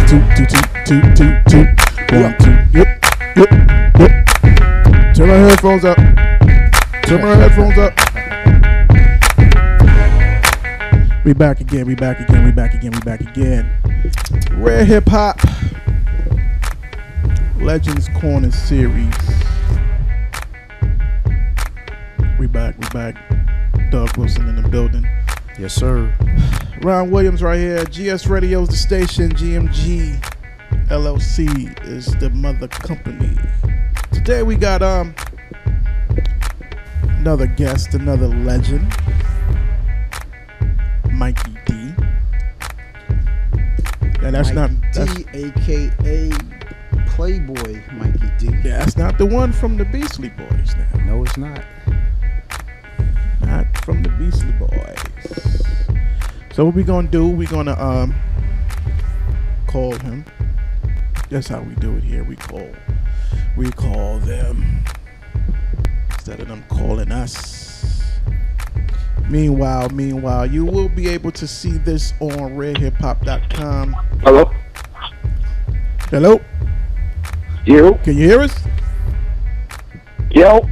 Two. 1, 2. Yep. Turn my headphones up. We back again. Rare Hip Hop Legends Corner series. We back. Doug Wilson in the building. Yes, sir. Ron Williams right here. GS Radio's the station. GMG LLC is the mother company. Today we got another guest, another legend, Mikey D. And that's Mikey not D, aka Playboy Mikey D. Yeah, that's not the one from the Beastly Boys now. No, it's not. Not from the Beastly Boys. So what we gonna do? We gonna call him. That's how we do it here. We call them instead of them calling us. Meanwhile, you will be able to see this on redhiphop.com. Hello. You? Can you hear us? Yo.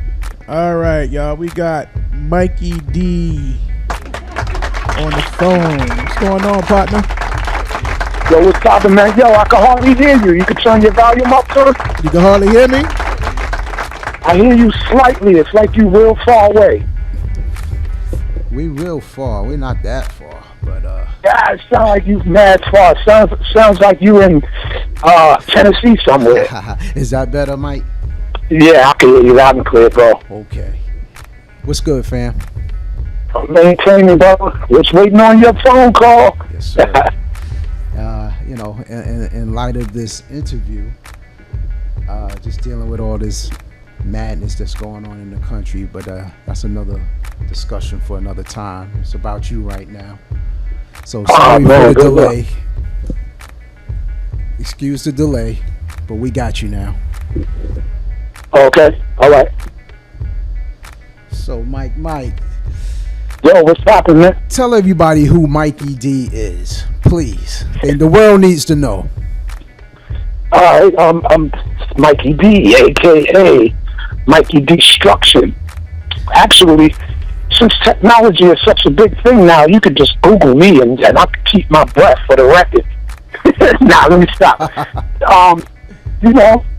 All right, y'all. We got Mikey D on the phone. What's going on, partner? Yo, what's poppin', man? Yo, I can hardly hear you. You can turn your volume up, sir? You can hardly hear me? I hear you slightly. It's like you real far away. We real far. We're not that far, but Yeah, it sounds like you mad far. Sounds like you in Tennessee somewhere. Is that better, Mike? Yeah, I can hear you loud and clear, bro. Okay. What's good, fam? Maintaining, bro. Just waiting on your phone call. Yes, sir. In light of this interview, just dealing with all this madness that's going on in the country, but that's another discussion for another time. It's about you right now. So sorry for the delay. Excuse the delay, but we got you now. Okay, all right. So Mike, yo, what's poppin', man? tell everybody who Mikey D is, please. And the world needs to know. All right, I'm Mikey D, a.k.a. Mikey Destruction. Actually, since technology is such a big thing now, you could just Google me and I could keep my breath for the record. Nah, let me stop.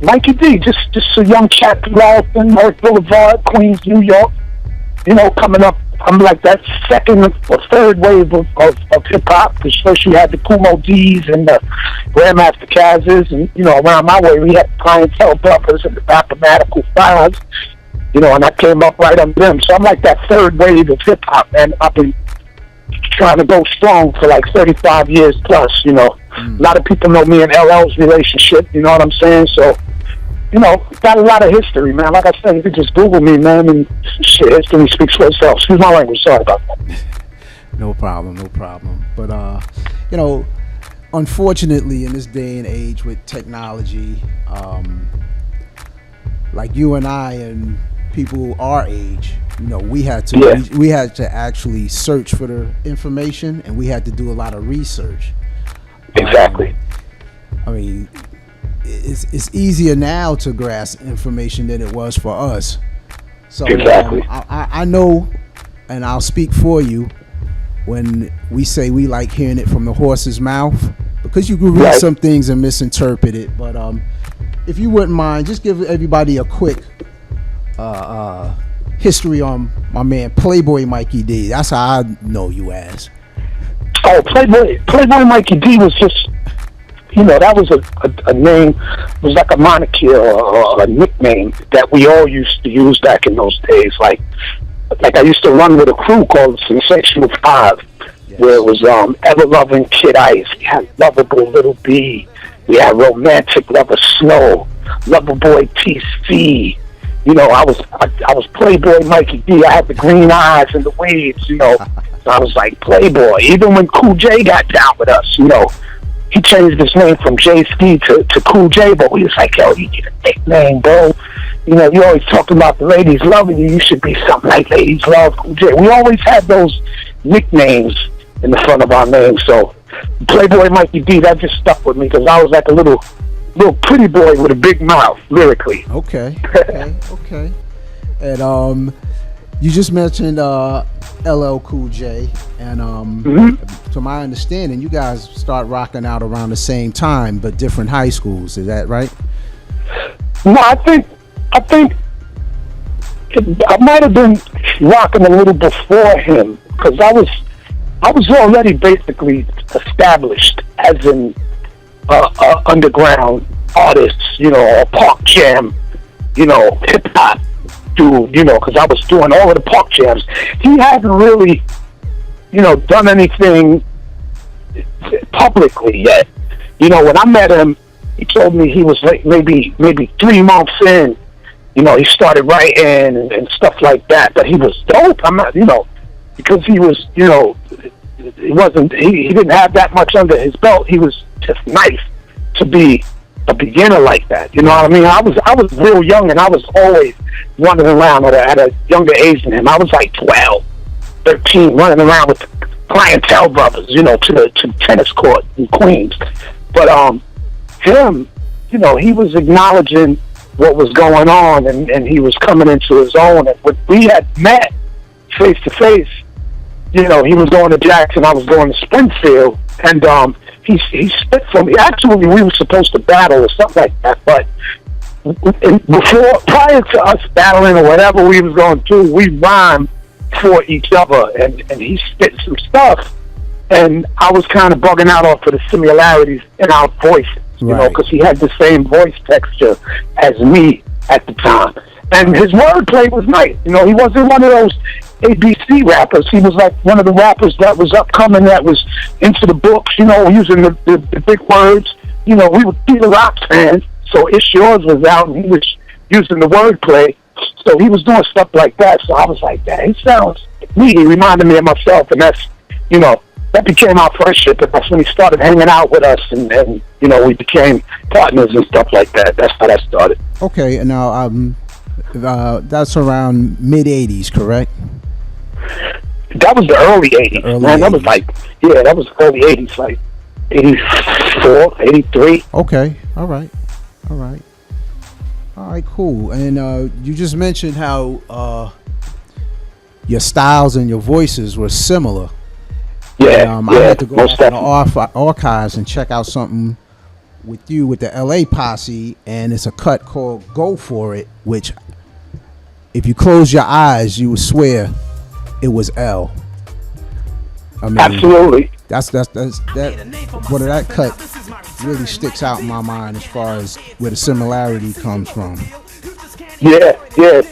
Mikey D, just a young cat throughout in North Boulevard, Queens, New York. Coming up, I'm like that second or third wave of hip-hop, because first you had the Kumo D's and the Grandmaster Kaz's, and, around my way we had the Clientele Brothers and the Mathematical Fives, and I came up right under them. So I'm like that third wave of hip-hop, man. I've been trying to go strong for like 35 years plus, A lot of people know me and LL's relationship, you know what I'm saying? So, got a lot of history, man. Like I said, you could just Google me, man, and shit, history speaks for itself. Excuse my language, sorry about that. No problem. But, unfortunately, in this day and age with technology, like you and I and people our age, we had to actually search for the information, and we had to do a lot of research. Exactly. It's easier now to grasp information than it was for us. So exactly. I know, and I'll speak for you when we say we like hearing it from the horse's mouth, because you can read some things and misinterpret it. But if you wouldn't mind, just give everybody a quick history on my man Playboy Mikey D. That's how I know you as. Oh, Playboy Mikey D was just, that was a name, it was like a moniker or a nickname that we all used to use back in those days. Like I used to run with a crew called Sensational Five, where it was Ever-Loving Kid Ice, we had Lovable Little B, we had Romantic Lover Snow, Loverboy TC. I was Playboy Mikey D. I had the green eyes and the waves, So I was like Playboy. Even when Cool J got down with us, he changed his name from J-Ski to Cool J, but we was like, yo, you need a nickname, bro. You always talking about the ladies loving you. You should be something like Ladies Love Cool J. We always had those nicknames in the front of our names. So Playboy Mikey D, that just stuck with me because I was like a little pretty boy with a big mouth, lyrically. Okay. And you just mentioned LL Cool J, and to my understanding, you guys start rocking out around the same time, but different high schools. Is that right? No, I think I might have been rocking a little before him because I was already basically established as an underground artist, a park jam, hip hop dude, because I was doing all of the park jams. He hadn't really, done anything publicly yet. When I met him, he told me he was like maybe 3 months in. He started writing and stuff like that. But he was dope. I'm not, because he was, he didn't have that much under his belt. He was just nice to be a beginner like that. You know what I mean? I was real young, and I was always running around at a younger age than him. I was like 12, 13, running around with clientele brothers, to the tennis court in Queens. But him, he was acknowledging what was going on, and he was coming into his own. And when we had met face to face, he was going to Jackson, I was going to Springfield, and he spit for me. Actually, we were supposed to battle or something like that, but prior to us battling or whatever we was going to do, we rhymed for each other, and he spit some stuff, and I was kind of bugging out off of the similarities in our voices. Because he had the same voice texture as me at the time. And his wordplay was nice. He wasn't one of those ABC rappers. He was like one of the rappers that was upcoming, that was into the books, using the big words. We were Peter Rock fans, so It's Yours was out, and he was using the wordplay. So he was doing stuff like that. So I was like, he sounds like me. He reminded me of myself, and that's, that became our friendship, and that's when he started hanging out with us, and we became partners and stuff like that. That's how that started. Okay, and now that's around mid-'80s, correct? That was the early 80s, man. 80s. That was early 80s, like 84, 83. Okay, all right, cool. And you just mentioned how your styles and your voices were similar. Yeah, I had to go off the archives and check out something with you with the LA Posse, and it's a cut called "Go For It," which, if you close your eyes, you would swear it was L. I mean, absolutely. That's what that cut really sticks out in my mind as far as where the similarity comes from. Yeah,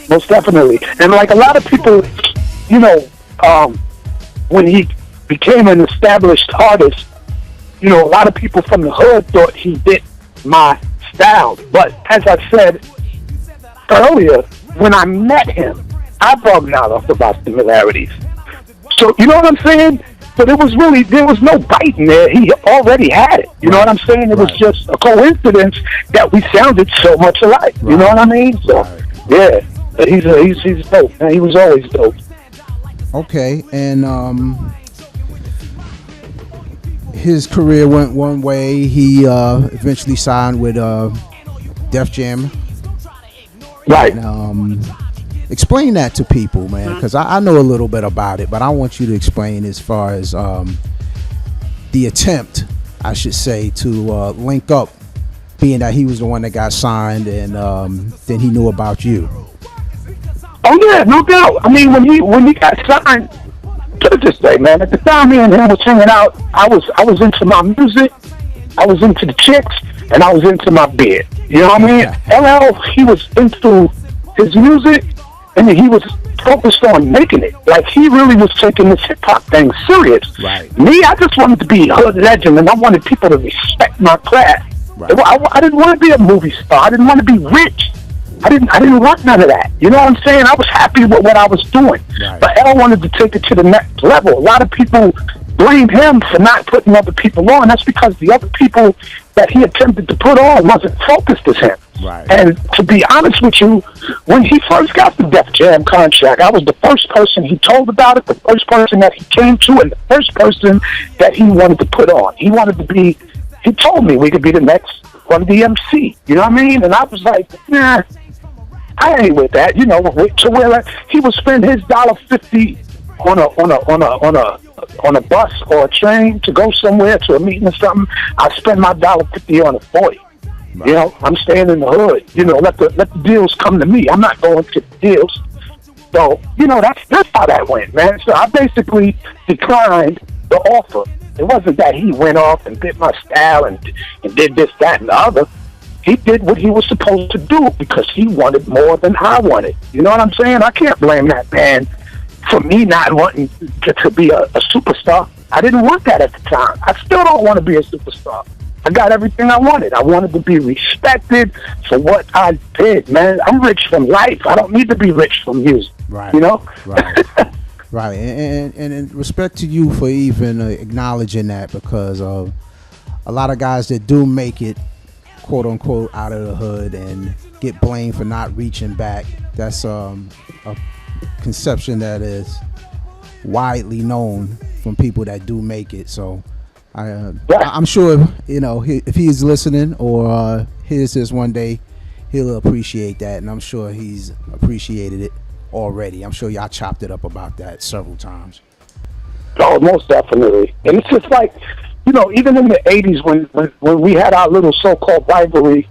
most definitely. And like a lot of people, when he became an established artist, a lot of people from the hood thought he did my style. But as I said earlier, when I met him, I bugged out off about similarities. So, you know what I'm saying? But there was no biting there. He already had it. You know what I'm saying? It was just a coincidence that we sounded so much alike. You know what I mean? So, yeah. But he's dope, man. He was always dope. Okay, and his career went one way. He eventually signed with Def Jam. Right. And, explain that to people, man, because I know a little bit about it, but I want you to explain as far as the attempt, I should say, to link up, being that he was the one that got signed, and then he knew about you. Oh yeah, no doubt. I mean, when he got signed, put it this way, man. At the time, me and him was hanging out. I was into my music, I was into the chicks, and I was into my beard. You know what I mean? LL, he was into his music, and he was focused on making it. Like, he really was taking this hip-hop thing serious. Right. Me, I just wanted to be a hood legend, and I wanted people to respect my craft. Right. I didn't want to be a movie star. I didn't want to be rich. I didn't want none of that. You know what I'm saying? I was happy with what I was doing. Right. But L wanted to take it to the next level. A lot of people blame him for not putting other people on. That's because the other people that he attempted to put on wasn't focused as him. Right. And to be honest with you, when he first got the Def Jam contract, I was the first person he told about it, the first person that he came to, and the first person that he wanted to put on. He wanted to be, he told me we could be the next one of the MC. You know what I mean? And I was like, nah, I ain't with that. You know, to where he would spend his $1.50 on a bus or a train to go somewhere to a meeting or something. I spend my $1.50 on a 40. Right. You know, I'm staying in the hood. You know, let the deals come to me. I'm not going to the deals. So, you know, that's how that went, man. So I basically declined the offer. It wasn't that he went off and bit my style and did this, that, and the other. He did what he was supposed to do because he wanted more than I wanted. You know what I'm saying? I can't blame that man for me not wanting to be a superstar. I didn't want that at the time. I still don't want to be a superstar. I got everything I wanted. I wanted to be respected for what I did, man. I'm rich from life. I don't need to be rich from music. Right. You know? Right. Right. And in respect to you for even acknowledging that, because of a lot of guys that do make it, quote unquote, out of the hood and get blamed for not reaching back. That's a conception that is widely known from people that do make it. So I'm sure, you know, if he is listening or hears this one day, he'll appreciate that, and I'm sure he's appreciated it already. I'm sure y'all chopped it up about that several times. Oh, most definitely. And it's just like, you know, even in the 80s when we had our little so-called rivalry,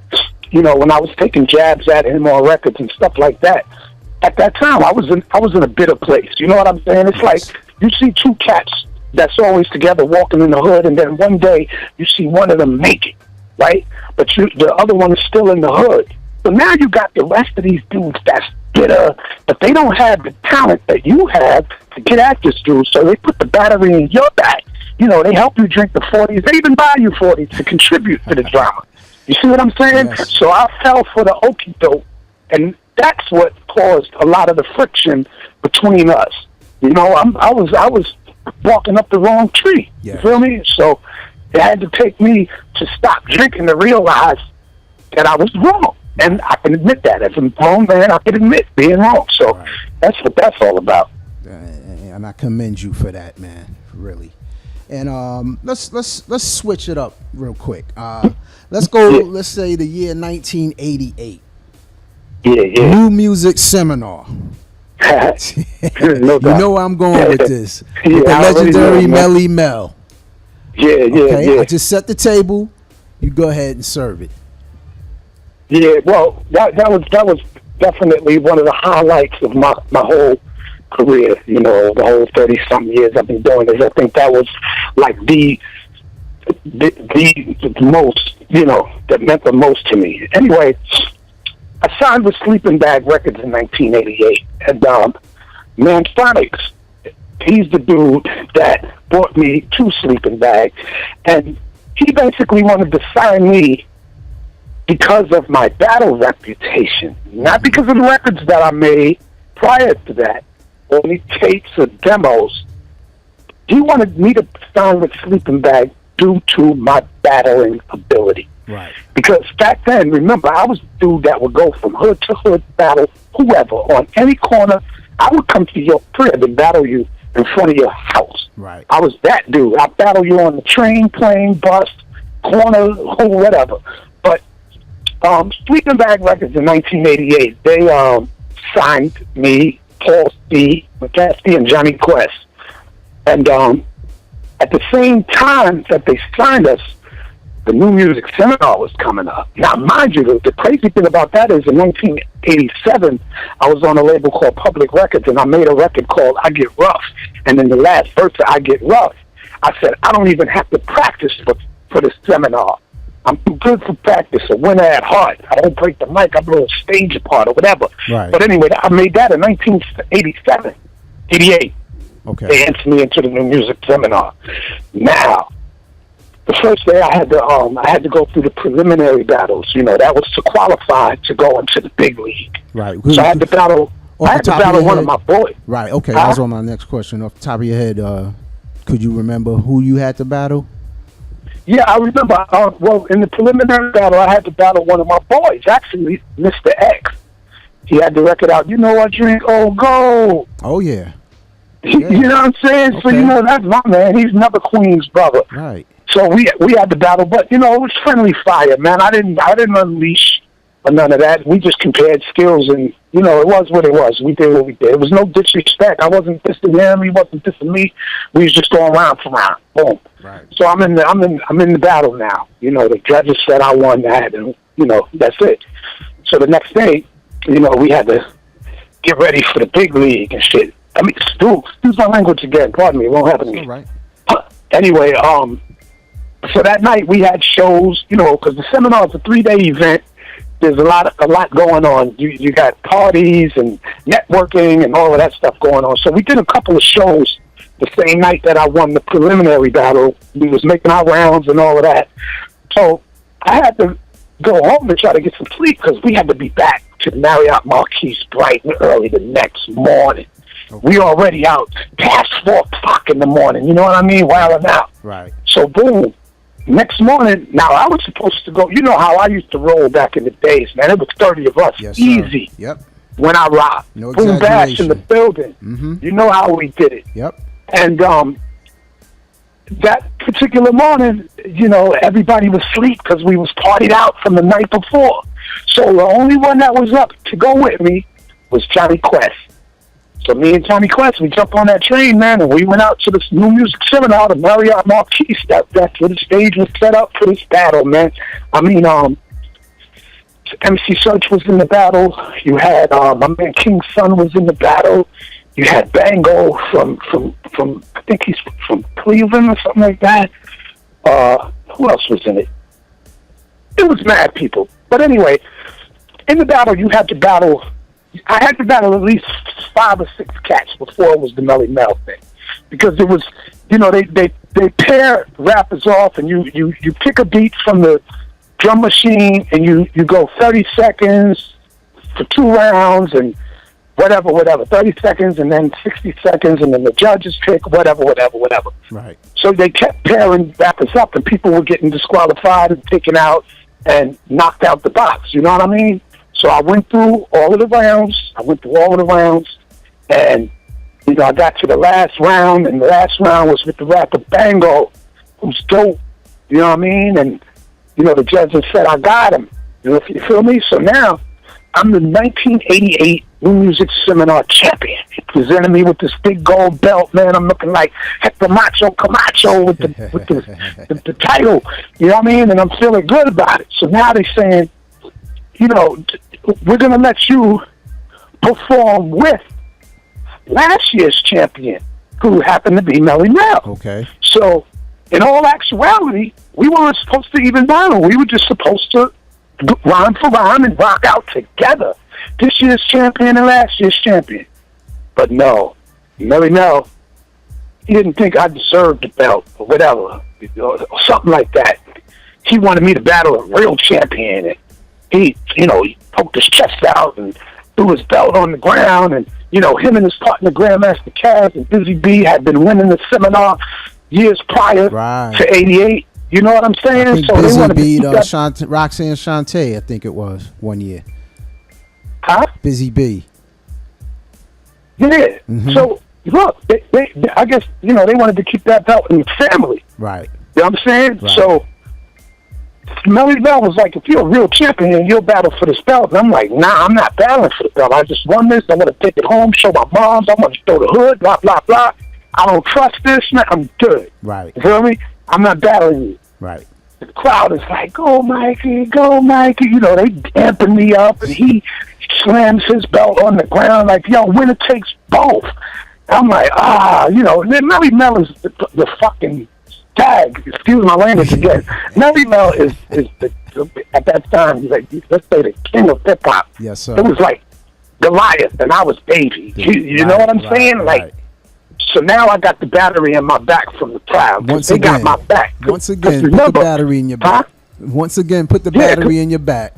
you know, when I was taking jabs at him on records and stuff like that, at that time I was in a bitter place. You know what I'm saying? It's like you see two cats that's always together walking in the hood, and then one day you see one of them make it, right? But the other one is still in the hood. So now you got the rest of these dudes that's bitter, but they don't have the talent that you have to get at this dude, so they put the battery in your back. You know, they help you drink the 40s. They even buy you 40s to contribute to the drama. You see what I'm saying? Yes. So I fell for the okie doke, and that's what caused a lot of the friction between us. You know, I was walking up the wrong tree. Yeah. You feel me? So it had to take me to stop drinking to realize that I was wrong. And I can admit that. As a grown man, I can admit being wrong. So that's what that's all about. And I commend you for that, man. Really. And let's switch it up real quick. Let's go. Yeah. Let's say the year 1988. Yeah. New music seminar. No You know where I'm going with this. With the legendary Melly Mel. Yeah. Okay? I just set the table. You go ahead and serve it. Yeah, well, that was definitely one of the highlights of my whole career. You know, the whole 30-something years I've been doing this. I think that was like the most, you know, that meant the most to me. Anyway, I signed with Sleeping Bag Records in 1988, and Man Phonics, he's the dude that brought me to Sleeping Bag, and he basically wanted to sign me because of my battle reputation, not because of the records that I made prior to that, or any tapes or demos. He wanted me to sign with Sleeping Bag due to my battling ability. Right. Because back then, remember, I was the dude that would go from hood to hood, battle whoever, on any corner. I would come to your crib and battle you in front of your house. Right. I was that dude. I'd battle you on the train, plane, bus, corner, whatever. But Sleeping Bag Records in 1988, they signed me, Paul C., McCaskey, and Johnny Quest. And at the same time that they signed us, the New Music Seminar was coming up. Now, mind you, the crazy thing about that is in 1987, I was on a label called Public Records, and I made a record called I Get Rough. And in the last verse of I Get Rough, I said, I don't even have to practice for the seminar. I'm too good for practice, a winner at heart. I don't break the mic, I blow a stage apart or whatever. Right. But anyway, I made that in 1987, 88. Okay. They entered me into the New Music Seminar. Now, the first day I had to go through the preliminary battles. You know, that was to qualify to go into the big league. Right. So I had to battle. One of my boys. Right. Okay. That was on my next question. Off the top of your head, could you remember who you had to battle? Yeah, I remember. Well, in the preliminary battle, I had to battle one of my boys, actually, Mr. X. He had the record out. You know I drink old gold. Oh yeah. You know what I'm saying? Okay. So you know that's my man. He's another Queen's brother. Right. So we had the battle, but you know it was friendly fire, man. I didn't unleash or none of that. We just compared skills, and you know it was what it was. We did what we did. It was no disrespect. I wasn't dissing him. He wasn't dissing me. We was just going round for round. Boom. Right. So I'm in the battle now. You know the judges said I won that, and you know that's it. So the next day, you know we had to get ready for the big league and shit. I mean, excuse my language again. Pardon me. It won't happen again. All right. Anyway, so that night we had shows, you know, because the seminar is a 3-day event. There's a lot going on. You got parties and networking and all of that stuff going on. So we did a couple of shows the same night that I won the preliminary battle. We was making our rounds and all of that. So I had to go home to try to get some sleep because we had to be back to the Marriott Marquis bright and early the next morning. Okay. We already out past 4 o'clock in the morning. You know what I mean? Wilding out. Right. So boom. Next morning, now I was supposed to go. You know how I used to roll back in the days, man. It was 30 of us, yes, easy. Sir. Yep. When I rocked, no boom, bash in the building. Mm-hmm. You know how we did it. Yep. And that particular morning, you know, everybody was asleep because we was partied out from the night before. So the only one that was up to go with me was Johnny Quest. So me and Johnny Quest, we jumped on that train, man, and we went out to this new music seminar, the Marriott Marquis. That's where the stage was set up for this battle, man. I mean, MC Search was in the battle. You had my man King's Son was in the battle. You had Bango from I think he's from Cleveland or something like that. Who else was in it? It was mad people. But anyway, in the battle, you had to battle. I had to battle at least 5 or 6 cats before it was the Melly Mel thing, because it was, you know, they pair rappers off, and you pick a beat from the drum machine, and you go 30 seconds for 2 rounds, and whatever, 30 seconds, and then 60 seconds, and then the judges pick whatever. Right. So they kept pairing rappers up, and people were getting disqualified and taken out and knocked out the box. You know what I mean? So I went through all of the rounds. And, you know, I got to the last round, and the last round was with the rapper Bango, who's dope. You know what I mean? And, you know, the judges said, I got him. You feel me? So now, I'm the 1988 New Music Seminar champion. He presented me with this big gold belt, man. I'm looking like Hector Macho Camacho with the title. You know what I mean? And I'm feeling good about it. So now they're saying, you know, we're going to let you perform with last year's champion, who happened to be Melly Mel. Okay. So, in all actuality, we weren't supposed to even battle. We were just supposed to rhyme for rhyme and rock out together. This year's champion and last year's champion. But no, Melly Mel, he didn't think I deserved the belt or whatever, or something like that. He wanted me to battle a real champion. And he poked his chest out and threw his belt on the ground. And, you know, him and his partner, Grandmaster Caz and Busy B, had been winning the seminar years prior to 88. You know what I'm saying? I think so Busy they wanted beat to keep Roxanne Shante, I think it was, one year. Huh? Busy B. Yeah. Mm-hmm. So, look, they, I guess, you know, they wanted to keep that belt in the family. Right. You know what I'm saying? Right. So, Melly Mel was like, if you're a real champion, you'll battle for this belt. And I'm like, nah, I'm not battling for the belt. I just won this. I want to take it home, show my moms. I want to throw the hood, blah, blah, blah. I don't trust this, man. I'm good. Right. You feel me? I'm not battling you. Right. The crowd is like, go, Mikey, go, Mikey. You know, they damping me up, and he slams his belt on the ground like, yo, winner takes both. I'm like, you know, and then Melly Mel is the fucking tag. Excuse my language again. Melly Mel is the at that time, like, let's say the king of hip hop. Yes, sir. It was like Goliath, and I was baby. You know what I'm saying? Like, so now I got the battery in my back from the crowd. They got my back. Once again, put the battery in your back. Once again, put the battery in your back.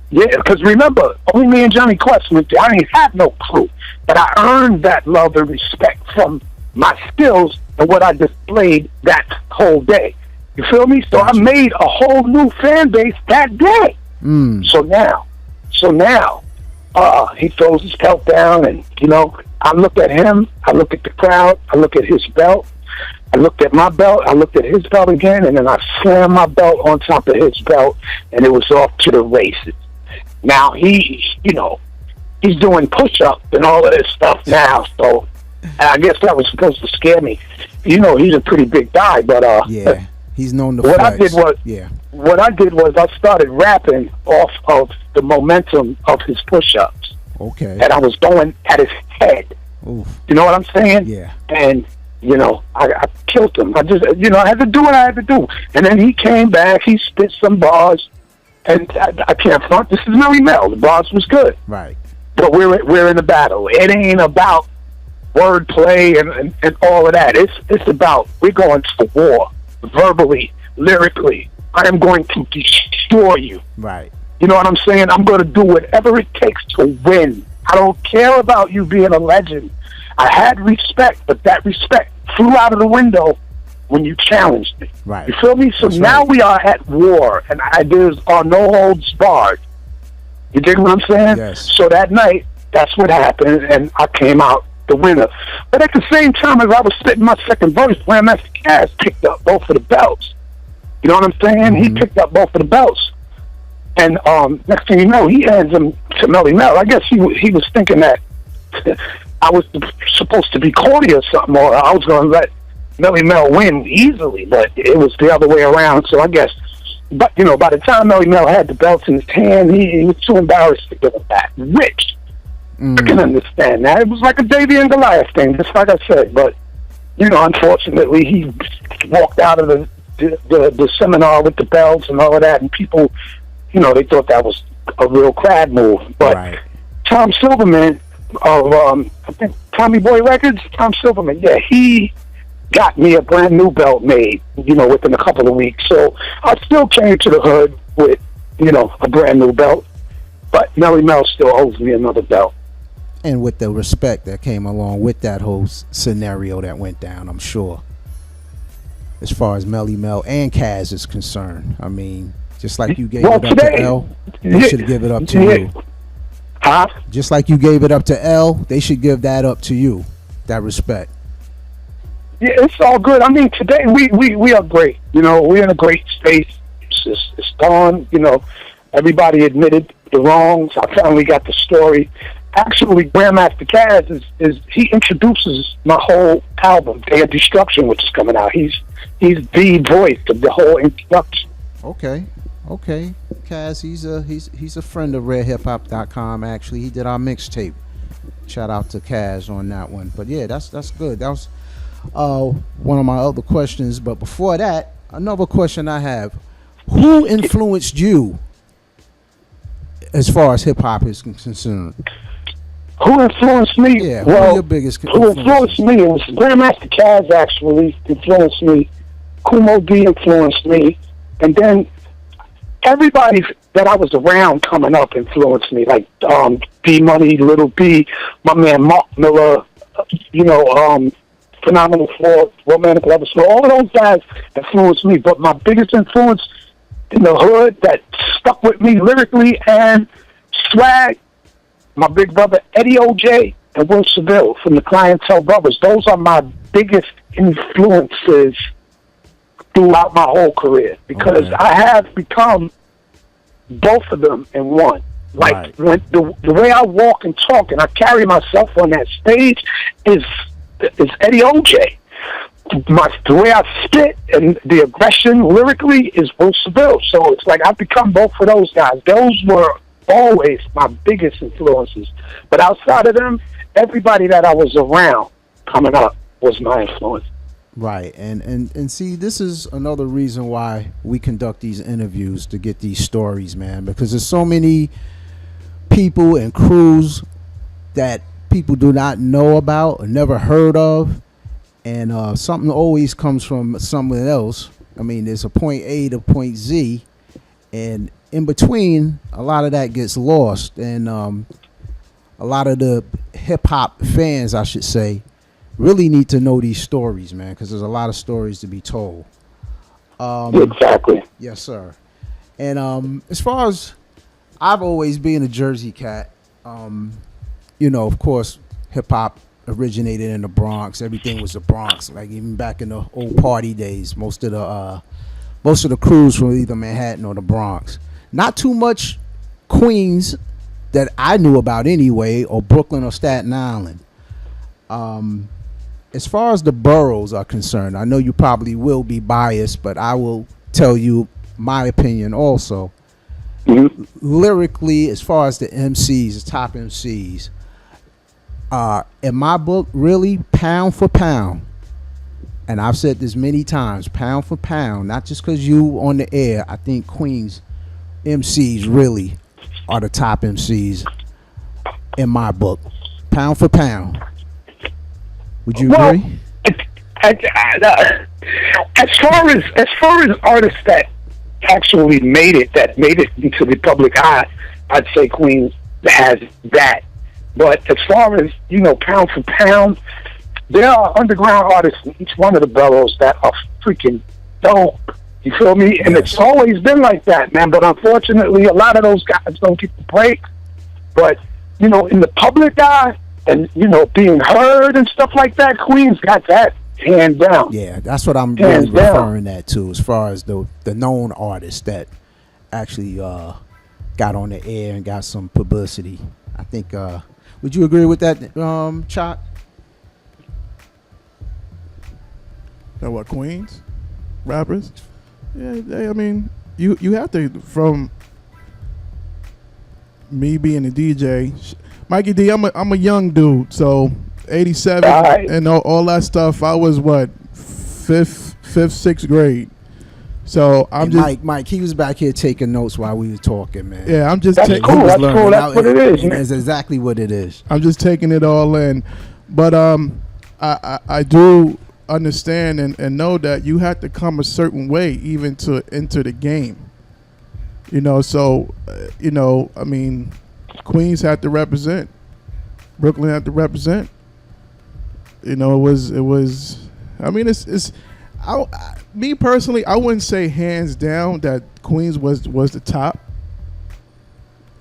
Yeah, because remember, only me and Johnny Quest went there. I didn't have no clue. But I earned that love and respect from my skills and what I displayed that whole day. You feel me? So I made a whole new fan base that day. So now, he throws his belt down, and I look at him, I look at the crowd, I look at his belt, I looked at my belt, I looked at his belt again, and then I slammed my belt on top of his belt, and it was off to the races. Now he's doing push-ups and all of this stuff now, so I guess that was supposed to scare me. He's a pretty big guy, but yeah, he's known to what flex. What I did was I started rapping off of the momentum of his push-ups. Okay. And I was going at his head. Oof. You know what I'm saying? Yeah. And I killed him. I just I had to do what I had to do. And then he came back. He spit some bars, and I can't front. This is Melly Mel. The bars was good. Right. But we're in a battle. It ain't about wordplay and all of that. It's about we're going to war, verbally, lyrically. I am going to destroy you. Right. You know what I'm saying? I'm going to do whatever it takes to win. I don't care about you being a legend. I had respect, but that respect flew out of the window when you challenged me. Right. You feel me? So now we are at war, and there's no holds barred. You dig what I'm saying? Yes. So that night, that's what happened, and I came out the winner. But at the same time as I was spitting my second verse, Grandmaster Caz picked up both of the belts. You know what I'm saying? He picked up both of the belts. And next thing you know, he hands them to Melly Mel. I guess he was thinking that I was supposed to be corny or something, or I was going to let Melly Mel win easily, but it was the other way around. So I guess, but by the time Melly Mel had the belts in his hand, he was too embarrassed to give them back. Rich, I can understand that. It was like a Davy and Goliath thing, just like I said. But unfortunately, he walked out of the seminar with the belts and all of that, and people, they thought that was a real crab move. But Tom Silverman of I think Tommy Boy Records, Tom Silverman, yeah, he got me a brand new belt made, within a couple of weeks. So I still came to the hood with, a brand new belt. But Melly Mel still owes me another belt. And with the respect that came along with that whole scenario that went down, I'm sure. As far as Melly Mel and Caz is concerned, I mean, just like you gave it up to L, they should give it up to you. Huh? Just like you gave it up to L, they should give that up to you. That respect. Yeah, it's all good. I mean, today we are great. We're in a great space. It's gone. Everybody admitted the wrongs. I finally got the story. Actually, Grandmaster Caz is he introduces my whole album, Day of Destruction, which is coming out. He's the voice of the whole introduction. Okay. Caz, he's a friend of RedHipHop.com. Actually, he did our mixtape. Shout out to Caz on that one. But yeah, that's good. That was one of my other questions. But before that, another question I have: who influenced you as far as hip hop is concerned? Who influenced me? Yeah, who are your biggest who influenced me? It was Grandmaster Caz actually influenced me. Kumo D influenced me, and then everybody that I was around coming up influenced me, like D Money, Little B, my man Mark Miller, Phenomenal Four, Romantic Lovers. So all of those guys influenced me. But my biggest influence in the hood that stuck with me lyrically and swag, my big brother Eddie OJ and Will Seville from the Clientele Brothers. Those are my biggest influences throughout my whole career, because I have become both of them in one. Like when the way I walk and talk and I carry myself on that stage is Eddie OJ. The way I spit and the aggression lyrically is Will Seville. So it's like I've become both of those guys. Those were always my biggest influences. But outside of them, everybody that I was around coming up was my influence. Right, and see, this is another reason why we conduct these interviews, to get these stories, man, because there's so many people and crews that people do not know about or never heard of, and something always comes from someone else. I mean, there's a point A to point Z, and in between, a lot of that gets lost, and a lot of the hip-hop fans, I should say, really need to know these stories, man, because there's a lot of stories to be told. Exactly. Yes, sir. And as far as I've always been a Jersey cat, of course, hip hop originated in the Bronx. Everything was the Bronx. Like even back in the old party days, most of the crews from either Manhattan or the Bronx. Not too much Queens that I knew about anyway, or Brooklyn or Staten Island. As far as the boroughs are concerned, I know you probably will be biased, but I will tell you my opinion also. Mm-hmm. Lyrically, as far as the MCs, the top MCs, in my book, really pound for pound, and I've said this many times, pound for pound, not just because you on the air, I think Queens MCs really are the top MCs in my book, pound for pound. Would you agree? As far as artists that actually made it into the public eye, I'd say Queens has that. But as far as, pound for pound, there are underground artists in each one of the boroughs that are freaking dope. You feel me? And it's always been like that, man. But unfortunately, a lot of those guys don't get the break. But, in the public eye and, being heard and stuff like that, Queens got that hands down. Yeah, that's what I'm really referring that to, as far as the known artists that actually got on the air and got some publicity. I think, would you agree with that, Chop? That what, Queens rappers? Yeah, I mean, you have to, from me being a DJ, Mikey D, I'm a young dude, so 87 and all that stuff. I was what, fifth, sixth grade. So I'm just Mike. He was back here taking notes while we were talking, man. Yeah, I'm just That's cool. That's cool. That's what it is. That's exactly what it is. I'm just taking it all in, but I do understand and know that you have to come a certain way even to enter the game. So I mean, Queens had to represent, Brooklyn had to represent. It was. I mean, it's. Me personally, I wouldn't say hands down that Queens was the top.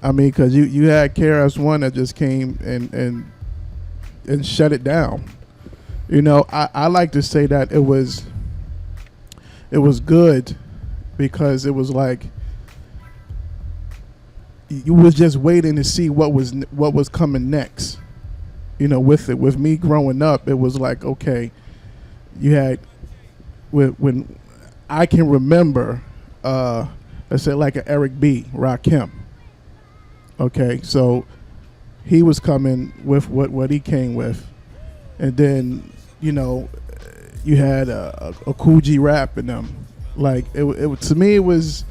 I mean, because you had KRS-One that just came and shut it down. I like to say that it was good because it was like you was just waiting to see what was coming next. With it, with me growing up, it was like, okay, you had when I can remember, let's say like an Eric B, Rakim. Okay, so he was coming with what he came with, and then you had a Cool G Rap in them. Like it to me, it was.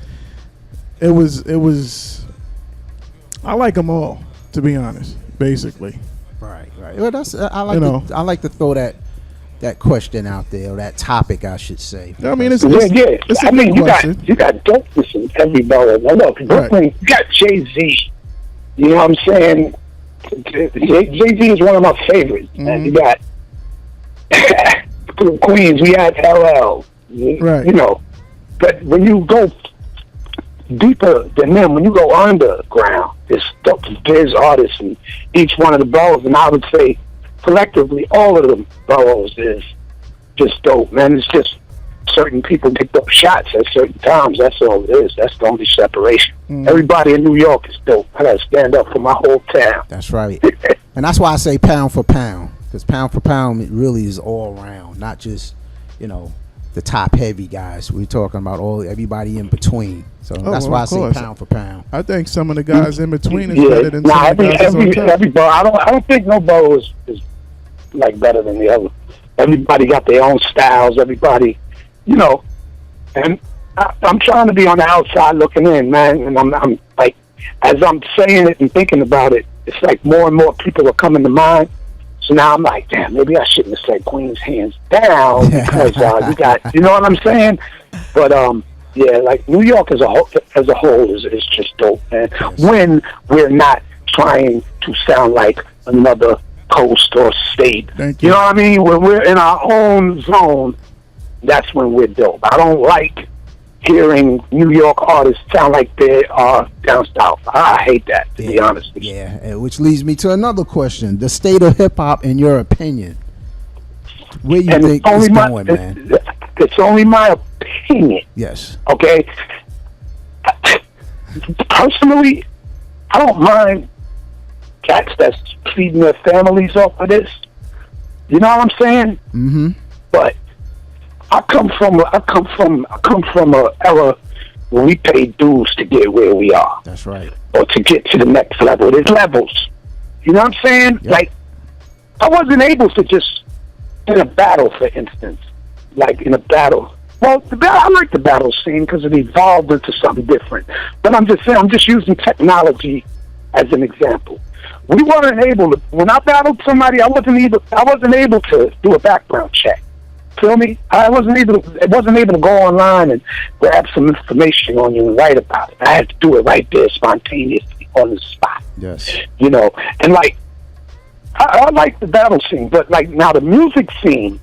I like them all, to be honest. Basically. Right. Well, I like to throw that question out there, or that topic, I should say. I mean, it's I mean, you got dopeness in every borough. Now look, Brooklyn, you got Jay-Z. You know what I'm saying? Jay-Z is one of my favorites. Mm-hmm. And you got Queens, we had LL. Right. But when you go deeper than them, when you go underground, there's artists in each one of the boroughs, and I would say collectively all of the boroughs is just dope, man. It's just certain people picked up shots at certain times. That's all it is. That's the only separation. Everybody in New York is dope. I gotta stand up for my whole town. That's right. And that's why I say pound for pound, because pound for pound, it really is all around, not just the top heavy guys. We're talking about everybody in between. So that's why I say pound for pound. I think some of the guys in between is better than some of the guys every borough. I don't think no borough is like better than the other. Everybody got their own styles. Everybody, and I'm trying to be on the outside looking in, man. And I'm like, as I'm saying it and thinking about it, it's like more and more people are coming to mind. So now I'm like, damn, maybe I shouldn't have said Queens hands down because you got, you know what I'm saying? But yeah, like New York as a whole is just dope, man. Yes. When we're not trying to sound like another coast or state, Thank you. You know what I mean? When we're in our own zone, that's when we're dope. I don't like hearing New York artists sound like they are down south. I hate that, to be honest with you. Yeah, which leads me to another question: the state of hip hop, in your opinion, where you think it's going, man? It's only my opinion. Yes. Okay. Personally, I don't mind cats that's feeding their families off of this. You know what I'm saying? Mm-hmm. But I come from a era when we paid dues to get where we are. That's right. Or to get to the next level. There's levels. You know what I'm saying? Yep. Like, I wasn't able to just, in a battle, for instance, like in a battle. Well, I like the battle scene because it evolved into something different. But I'm just saying, I'm just using technology as an example. We weren't able to, when I battled somebody, I wasn't able to do a background check. Feel me? I wasn't able to go online and grab some information on you and write about it. I had to do it right there, spontaneously, on the spot. Yes. You know, and like, I like the battle scene, but like now the music scene,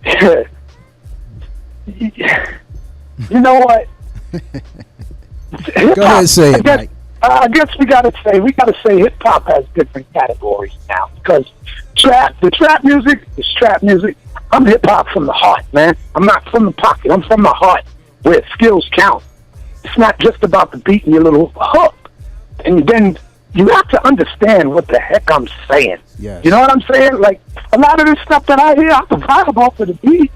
you know what? Go ahead and say it, Mike. I guess we gotta say hip hop has different categories now, because the trap music is trap music. I'm hip hop from the heart, man. I'm not from the pocket. I'm from the heart, where skills count. It's not just about the beat and your little hook. And then you have to understand what the heck I'm saying. Yes. You know what I'm saying? Like, a lot of this stuff that I hear, I can vibe off of the beat.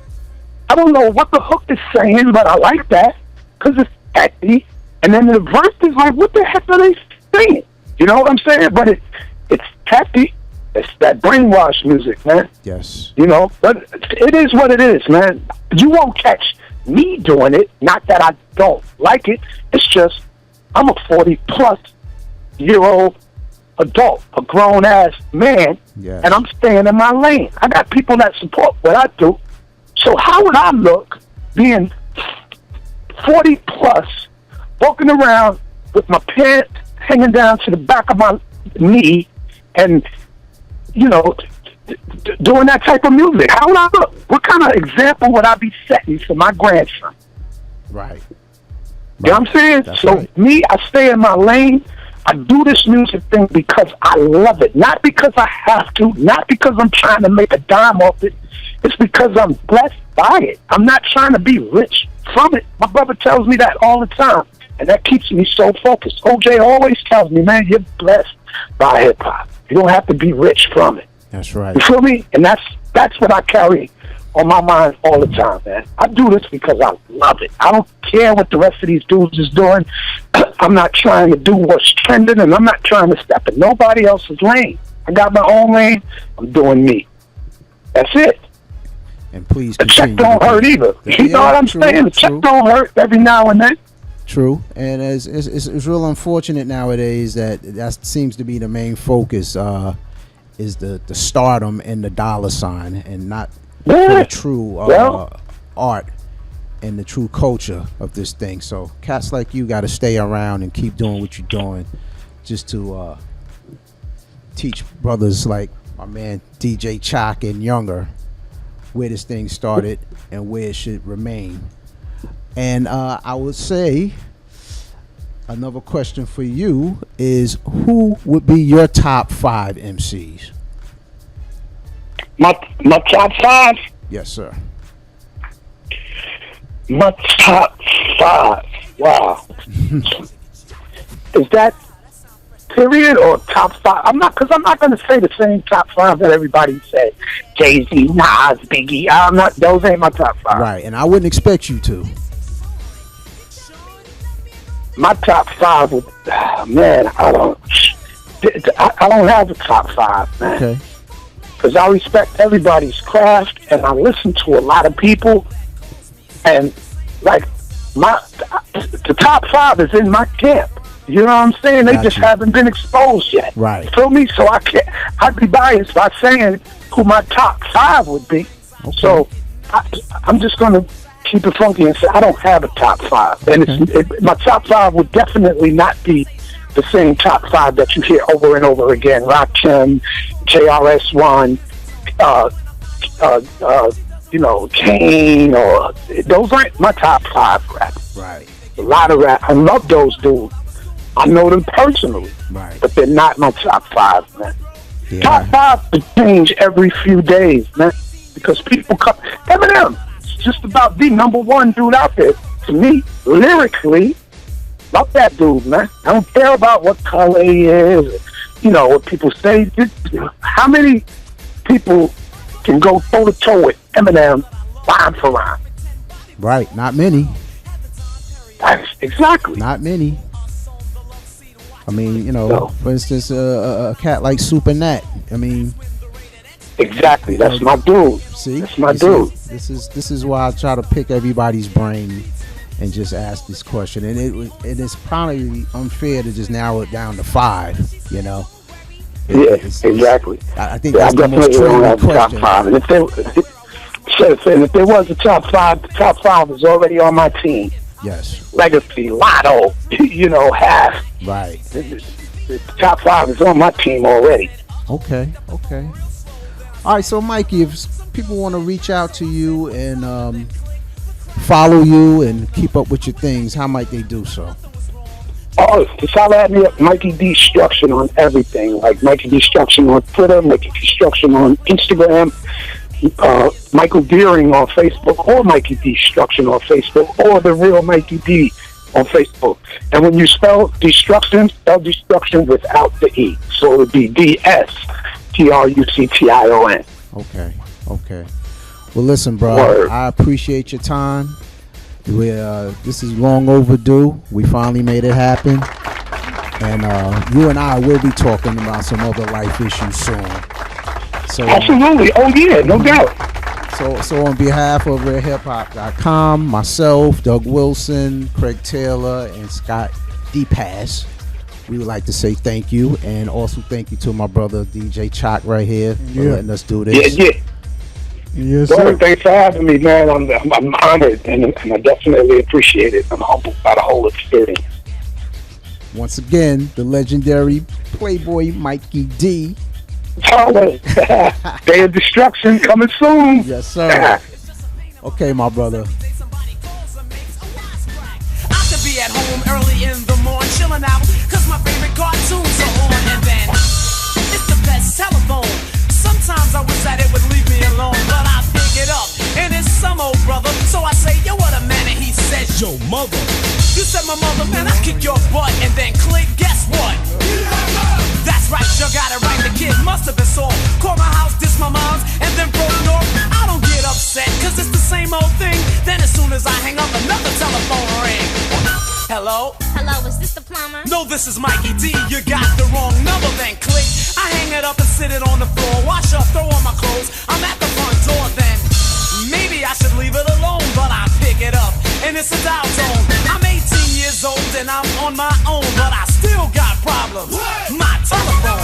I don't know what the hook is saying, but I like that because it's catchy. And then the verse is like, what the heck are they saying? You know what I'm saying? But it's catchy. It's that brainwash music, man. Yes. You know, but it is what it is, man. You won't catch me doing it. Not that I don't like it. It's just I'm a 40-plus-year-old adult, a grown-ass man, yes, and I'm staying in my lane. I got people that support what I do. So how would I look being 40-plus, walking around with my pants hanging down to the back of my knee and, you know, doing that type of music? How would I look? What kind of example would I be setting for my grandson? Right. You know what I'm saying? That's so right. Me, I stay in my lane. I do this music thing because I love it. Not because I have to. Not because I'm trying to make a dime off it. It's because I'm blessed by it. I'm not trying to be rich from it. My brother tells me that all the time. And that keeps me so focused. OJ always tells me, man, you're blessed by hip-hop. You don't have to be rich from it. That's right. You feel me? And that's what I carry on my mind all the time, man. I do this because I love it. I don't care what the rest of these dudes is doing. I'm not trying to do what's trending, and I'm not trying to step in nobody else's lane. I got my own lane. I'm doing me. That's it. And please the check don't hurt either. You know what I'm saying? The check don't hurt every now and then. True, and it's real unfortunate nowadays that seems to be the main focus, is the stardom and the dollar sign, and not the true art and the true culture of this thing. So cats like you got to stay around and keep doing what you're doing, just to teach brothers like my man DJ Chalk and younger where this thing started and where it should remain. And I would say another question for you is, who would be your top 5 MCs? My top 5? Yes, sir. My top 5. Wow. Is that period or top 5? I'm not going to say the same top 5 that everybody said. Jay-Z, Nas, Biggie. I'm not. Those ain't my top 5. Right, and I wouldn't expect you to. My top 5 would, man, I don't have a top 5, man. Okay. Because I respect everybody's craft, and I listen to a lot of people, and like the top 5 is in my camp. You know what I'm saying? They just haven't been exposed yet. Right. You feel me? So I'd be biased by saying who my top 5 would be. Okay. So I'm just going to keep it funky and say I don't have a top 5. And my top 5 would definitely not be the same top 5 that you hear over and over again. Rakim, JRS1, Kane, or those aren't my top 5 rappers. Right. A lot of rap. I love those dudes. I know them personally. Right. But they're not my top 5, man. Yeah. Top 5 could change every few days, man. Because people come. Eminem, it's just about the number 1 dude out there. To me, lyrically, love that dude, man. I don't care about what color he is, what people say. How many people can go toe to toe with Eminem line for line? Right, not many. Exactly. Not many. I mean, No. for instance, a cat like Super Nat. I mean, exactly. That's my dude. see, That's my You dude. see, this is why I try to pick everybody's brain and just ask this question. And it's probably unfair to just narrow it down to 5. Exactly. I think I that's the most definitely don't true have top question. 5. And if there was a top 5, the top 5 is already on my team. Yes. Legacy, Lotto, Half. Right. The top 5 is on my team already. Okay. All right. So, Mikey, if people want to reach out to you and follow you and keep up with your things, how might they do so? Oh, just holler at me at Mikey D Destruction on everything. Like Mikey D Destruction on Twitter, Mikey D Destruction on Instagram, Michael Deering on Facebook, or Mikey D Destruction on Facebook, or The Real Mikey D on Facebook. And when you spell destruction without the E. So it would be DSTRUCTION. Okay. Well, listen, bro. Word. I appreciate your time. This is long overdue. We finally made it happen, and you and I will be talking about some other life issues soon. So, Absolutely. Oh, yeah, no doubt. So on behalf of RareHipHop.com, myself, Doug Wilson, Craig Taylor, and Scott DePass, we would like to say thank you, and also thank you to my brother DJ Chalk right here for letting us do this. Yeah. Yes, Well, sir. thanks for having me, man. I'm honored, and I definitely appreciate it. I'm humbled by the whole experience. Once again, the legendary Playboy Mikey D. Holla. Day of Destruction coming soon. Yes, sir. Okay, my brother. I could be at home early in the morning, chilling out, cause my favorite cartoons are on, and then it's the best telephone. Sometimes I wish that it would leave me alone, but I pick it up, and it's some old brother. So I say, yo, what a man, and he says, yo, mother. You said my mother, man, I kick your butt, and then click, guess what? That's right, you got it right, the kid must have been sore. Called my house, dissed my mom's, and then broke north. I don't get upset, cause it's the same old thing. Then as soon as I hang up, another telephone ring. Hello? Hello, is this the plumber? No, this is Mikey D. You got the wrong number, then click. I hang it up and sit it on the floor. Wash up, throw on my clothes. I'm at the front door, then maybe I should leave it alone. But I pick it up, and it's a dial tone. I'm 18 years old, and I'm on my own. But I still got problems. My telephone.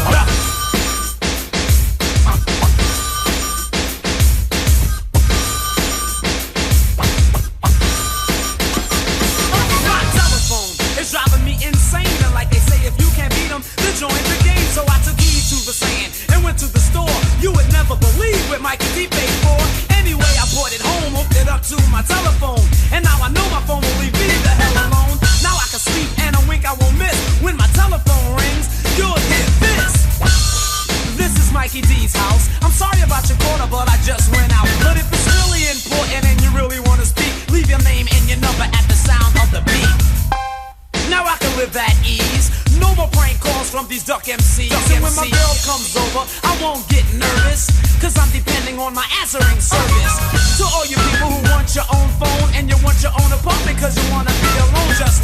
Driving me insane, and like they say, if you can't beat them, then join the game. So I took heed to the saying and went to the store. You would never believe what Mikey D paid for. Anyway, I brought it home, hooked it up to my telephone, and now I know my phone will leave me the hell alone. Now I can sleep and a wink I won't miss. When my telephone rings, you'll hear this. This is Mikey D's house. I'm sorry about your corner, but I just went out. But if it's really important and you really want to speak, leave your name and your number at the sound of the beat. Now I can live at ease. No more prank calls from these duck MCs. And when my girl comes over, I won't get nervous, cause I'm depending on my answering service. To all you people who want your own phone and you want your own apartment cause you wanna be alone, just